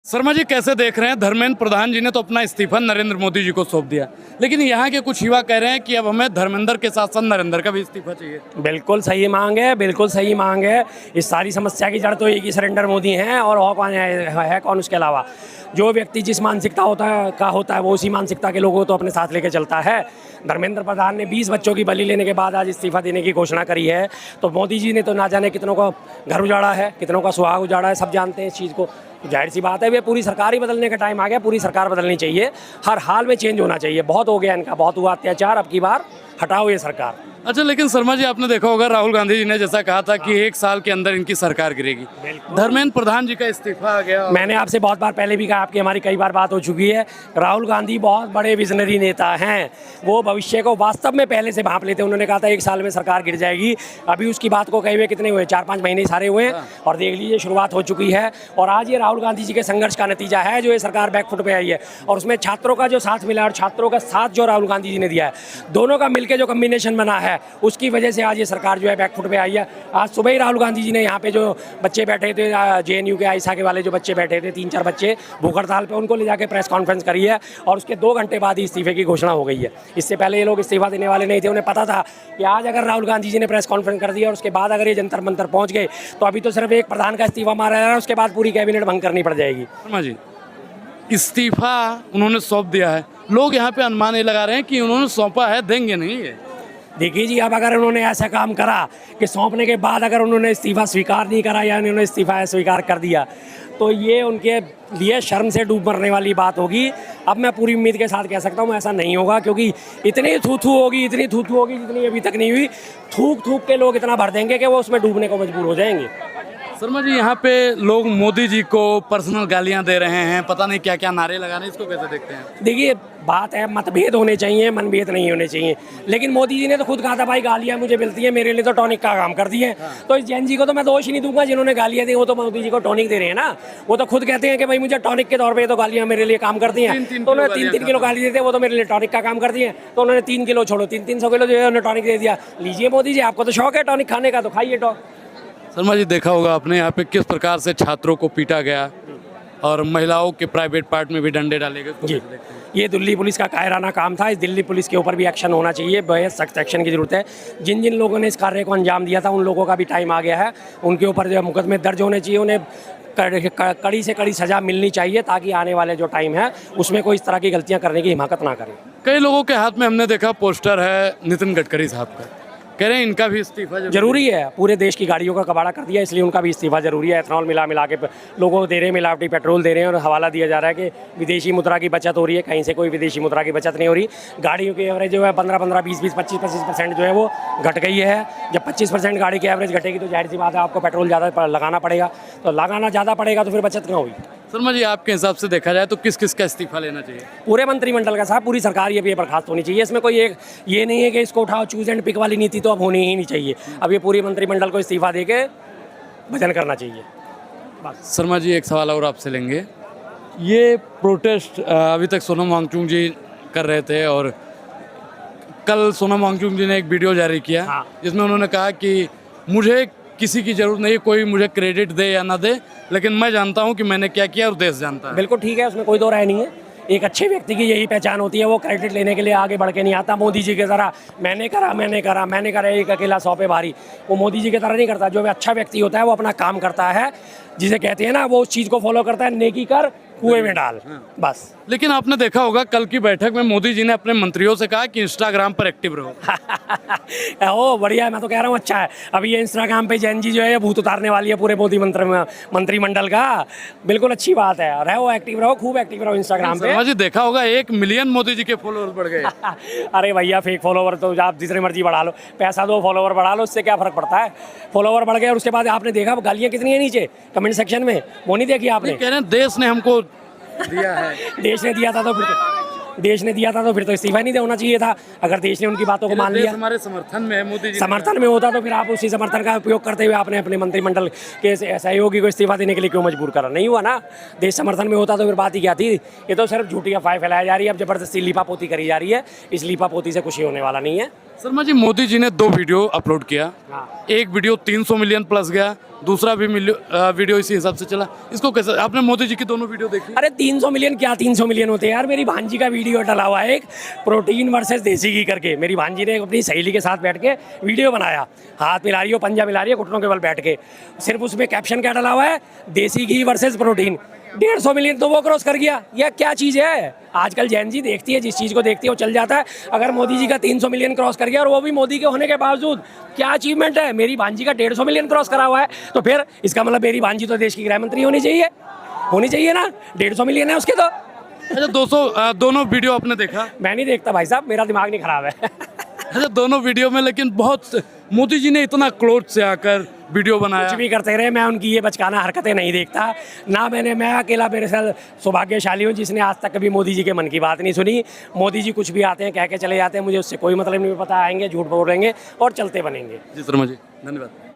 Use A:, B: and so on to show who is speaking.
A: शर्मा जी कैसे देख रहे हैं? धर्मेंद्र प्रधान जी ने तो अपना इस्तीफा नरेंद्र मोदी जी को सौंप दिया, लेकिन यहाँ के कुछ युवा कह रहे हैं कि अब हमें धर्मेंद्र के साथ साथ नरेंद्र का भी इस्तीफा चाहिए।
B: बिल्कुल सही मांग है, बिल्कुल सही मांग है। इस सारी समस्या की जड़ तो एक ही नरेंद्र मोदी हैं और कौन है कौन उसके अलावा। जो व्यक्ति जिस मानसिकता होता है वो उसी मानसिकता के लोगों को तो अपने साथ लेके चलता है। धर्मेंद्र प्रधान ने 20 बच्चों की बलि लेने के बाद आज इस्तीफा देने की घोषणा करी है, तो मोदी जी ने तो ना जाने कितनों का घर उजाड़ा है, कितनों का सुहाग उजाड़ा है, सब जानते हैं इस चीज़ को। जाहिर सी बात है वे पूरी सरकार ही बदलने का टाइम आ गया, पूरी सरकार बदलनी चाहिए, हर हाल में चेंज होना चाहिए। बहुत हो गया इनका, बहुत हुआ अत्याचार, अब की बार हटाओ ये सरकार।
A: अच्छा, लेकिन शर्मा जी आपने देखा होगा राहुल गांधी जी ने जैसा कहा था कि 1 साल के अंदर इनकी सरकार गिरेगी। धर्मेंद्र प्रधान जी का इस्तीफा आ गया।
B: मैंने आपसे बहुत बार पहले भी कहा, आपकी हमारी कई बार बात हो चुकी है, राहुल गांधी बहुत बड़े विजनरी नेता हैं। वो भविष्य को वास्तव में पहले से भांप लेते हैं। उन्होंने कहा था 1 साल में सरकार गिर जाएगी, अभी उसकी बात को कहे हुए कितने हुए, 4-5 महीने सारे हुए और देख लीजिए शुरुआत हो चुकी है। और आज ये राहुल गांधी जी के संघर्ष का नतीजा है जो ये सरकार बैकफुट पे आई है। और उसमें छात्रों का जो साथ मिला और छात्रों का साथ जो राहुल गांधी जी ने दिया है, दोनों का मिलकर जो कम्बिनेशन बना है, उसकी वजह से आज ये सरकार जो है बैकफुट पे आई है। आज सुबह ही राहुल गांधी जी ने यहाँ पे जो बच्चे बैठे थे JNU के आइसा के वाले जो बच्चे बैठे थे 3-4 बच्चे भूख हड़ताल पे, उनको ले जाके प्रेस कॉन्फ्रेंस करी है और उसके 2 घंटे बाद ही इस्तीफे की घोषणा हो गई है। इससे पहले ये लोग इस्तीफा देने वाले नहीं थे। उन्हें पता था कि आज अगर राहुल गांधी जी ने प्रेस कॉन्फ्रेंस कर दिया और उसके बाद अगर ये जंतर मंतर पहुँच गए तो अभी तो सिर्फ एक प्रधान का इस्तीफा मारा जा रहा है, उसके बाद पूरी कैबिनेट भंग करनी पड़ जाएगी।
A: शर्मा जी, इस्तीफा उन्होंने सौंप दिया है, लोग यहाँ पे अनुमान ये लगा रहे हैं कि उन्होंने सौंपा है, देंगे नहीं है।
B: देखिए जी, अब अगर उन्होंने ऐसा काम करा कि सौंपने के बाद अगर उन्होंने इस्तीफा स्वीकार नहीं करा या उन्होंने इस्तीफा स्वीकार कर दिया तो ये उनके लिए शर्म से डूब मरने वाली बात होगी। अब मैं पूरी उम्मीद के साथ कह सकता हूँ ऐसा नहीं होगा, क्योंकि इतनी थू-थू होगी जितनी अभी तक नहीं हुई। थूक के लोग इतना भर देंगे कि वो उसमें डूबने को मजबूर हो जाएंगे।
A: शर्मा जी, यहाँ पे लोग मोदी जी को पर्सनल गालियाँ दे रहे हैं, पता नहीं क्या क्या नारे लगा रहे हैं, इसको कैसे देखते हैं?
B: देखिए, बात है मतभेद होने चाहिए, मनभेद नहीं होने चाहिए। लेकिन मोदी जी ने तो खुद कहा था भाई गालियाँ मुझे मिलती हैं, मेरे लिए तो टॉनिक का काम कर दिए। तो इस जैन जी को तो मैं दोष ही नहीं दूंगा, जिन्होंने गालियाँ दी वो तो मोदी जी को टॉनिक दे रहे हैं ना। वो तो खुद कहते हैं कि भाई मुझे टॉनिक के तौर पर तो गालियाँ मेरे लिए काम करती हैं। तो उन्होंने 3-3 किलो गाली देते, वो तो मेरे लिए टॉनिक का काम कर दिए। तो उन्होंने 3 किलो छोड़ो 300 किलो जो है उन्होंने टॉनिक दे दिया। लीजिए मोदी जी, आपको तो शौक है टॉनिक खाने का, तो खाइए टॉनिक।
A: शर्मा जी, देखा होगा आपने यहाँ पे किस प्रकार से छात्रों को पीटा गया और महिलाओं के प्राइवेट पार्ट में भी डंडे डाले गए।
B: जी, ये दिल्ली पुलिस का कायराना काम था। इस दिल्ली पुलिस के ऊपर भी एक्शन होना चाहिए, बेहद सख्त एक्शन की जरूरत है। जिन जिन लोगों ने इस कार्य को अंजाम दिया था उन लोगों का भी टाइम आ गया है, उनके ऊपर जो मुकदमे दर्ज होने चाहिए, उन्हें कड़ी से कड़ी सजा मिलनी चाहिए ताकि आने वाले जो टाइम है उसमें कोई इस तरह की गलतियां करने की हिमाकत ना करें।
A: कई लोगों के हाथ में हमने देखा पोस्टर है नितिन गडकरी साहब का, कह रहे हैं इनका भी इस्तीफा
B: जरूरी है। पूरे देश की गाड़ियों का कबाड़ा कर दिया, इसलिए उनका भी इस्तीफा जरूरी है। एथनॉल मिला के लोगों को दे रहे हैं, मिलावटी पेट्रोल दे रहे हैं और हवाला दिया जा रहा है कि विदेशी मुद्रा की बचत हो रही है। कहीं से कोई विदेशी मुद्रा की बचत नहीं हो रही। गाड़ियों की एवरेज जो है 15-15, 20-20, 25% जो है वो घट गई है। जब 25% गाड़ी की एवरेज घटेगी तो जाहिर सी बात है आपको पेट्रोल ज़्यादा लगाना पड़ेगा, तो लगाना ज़्यादा पड़ेगा तो फिर बचत कहाँ हुई?
A: शर्मा जी, आपके हिसाब से देखा जाए तो किस किस का इस्तीफा लेना चाहिए?
B: पूरे मंत्रिमंडल का साहब, पूरी सरकार ये बर्खास्त होनी चाहिए। इसमें कोई एक ये नहीं है कि इसको उठाओ, चूज एंड पिक वाली नीति तो अब होनी ही नहीं चाहिए। अब ये पूरी मंत्रिमंडल को इस्तीफा देके भजन करना चाहिए बस।
A: शर्मा जी, एक सवाल और आपसे लेंगे। ये प्रोटेस्ट अभी तक सोनम वांगचुक जी कर रहे थे और कल सोनम वांगचुक जी ने एक वीडियो जारी किया जिसमें उन्होंने कहा कि मुझे किसी की जरूरत नहीं, कोई मुझे क्रेडिट दे या ना दे, लेकिन मैं जानता हूं कि मैंने क्या किया और देश जानता है।
B: बिल्कुल ठीक है, उसमें कोई दो राय नहीं है। एक अच्छे व्यक्ति की यही पहचान होती है, वो क्रेडिट लेने के लिए आगे बढ़ के नहीं आता। मोदी जी की तरह मैंने करा एक अकेला 100 पे भारी, वो मोदी जी की तरह नहीं करता। जो अच्छा व्यक्ति होता है वो अपना काम करता है, जिसे कहते हैं ना, वो उस चीज़ को फॉलो करता है, नेकी कर कुएं में डाल, बस।
A: लेकिन आपने देखा होगा कल की बैठक में मोदी जी ने अपने मंत्रियों से कहा कि इंस्टाग्राम पर एक्टिव रहो।
B: ओ बढ़िया है, मैं तो कह रहा हूँ अच्छा है। अभी ये इंस्टाग्राम पे जैन जी जो है भूत उतारने वाली है पूरे मोदी मंत्रिमंडल का। बिल्कुल अच्छी बात है, रहो एक्टिव रहो, खूब एक्टिव रहो इंस्टाग्राम पे।
A: जी, देखा होगा 1 मिलियन मोदी जी के फॉलोअर्स बढ़ गए।
B: अरे भैया, फेक फॉलोवर तो आप जितने मर्जी बढ़ा लो, पैसा दो फॉलोवर बढ़ा लो, उससे क्या फर्क पड़ता है? फॉलोवर बढ़ गए और उसके बाद आपने देखा गालियाँ कितनी है नीचे कमेंट सेक्शन में, वो नहीं देखी आपने?
A: कह रहे हैं देश ने हमको दिया है।
B: देश ने दिया था तो फिर तो इस्तीफा नहीं होना चाहिए था। अगर देश ने उनकी बातों को मान लिया,
A: हमारे समर्थन में है, मोदी जी
B: समर्थन में होता तो फिर आप उसी समर्थन का उपयोग करते हुए आपने अपने मंत्रिमंडल के सहयोगी को इस्तीफा देने के लिए क्यों मजबूर करा? नहीं हुआ ना। देश समर्थन में होता तो फिर बात ही क्या थी? ये तो सिर्फ झूठी अफवाह फैलाई जा रही है, अब जबरदस्ती लीपापोती करी जा रही है। इस लीपापोती से कुछ ही होने वाला नहीं है।
A: शर्मा जी, मोदी जी ने 2 वीडियो अपलोड किया।
B: हाँ।
A: एक वीडियो 300 मिलियन प्लस गया, दूसरा भी वीडियो इसी हिसाब से चला। इसको कैसे, आपने मोदी जी की दोनों वीडियो देखी?
B: अरे 300 मिलियन क्या 300 मिलियन होते हैं यार। मेरी भांजी का वीडियो डला हुआ है एक, प्रोटीन वर्सेस देसी घी करके। मेरी भांजी ने अपनी सहेली के साथ बैठ के वीडियो बनाया, हाथ मिला रही हो, पंजा मिला रही है, घुटनों के बल बैठ के। सिर्फ उसमें कैप्शन क्या डला हुआ है, देसी घी वर्सेस प्रोटीन। 150 मिलियन तो वो क्रॉस कर गया। यह क्या चीज़ है? आजकल जैन जी देखती है, जिस चीज़ को देखती है वो चल जाता है। अगर मोदी जी का 300 मिलियन क्रॉस कर गया, और वो भी मोदी के होने के बावजूद, क्या अचीवमेंट है? मेरी भांजी का 150 मिलियन क्रॉस करा हुआ है, तो फिर इसका मतलब मेरी भांजी तो देश की गृह मंत्री होनी चाहिए ना। 150 मिलियन है उसके तो।
A: अच्छा, 200 दोनों वीडियो आपने देखा?
B: मैं नहीं देखता भाई साहब, मेरा दिमाग नहीं खराब है।
A: अच्छा, दोनों वीडियो में, लेकिन बहुत मोदी जी ने इतना क्लोज से आकर वीडियो बनाया।
B: कुछ भी करते रहे, मैं उनकी ये बचकाना हरकतें नहीं देखता ना। मैं अकेला मेरे साथ सौभाग्यशाली हूँ जिसने आज तक कभी मोदी जी के मन की बात नहीं सुनी। मोदी जी कुछ भी आते हैं कह के चले जाते हैं, मुझे उससे कोई मतलब नहीं। पता आएंगे, झूठ बोलेंगे और चलते बनेंगे।
A: जी शर्मा जी, धन्यवाद।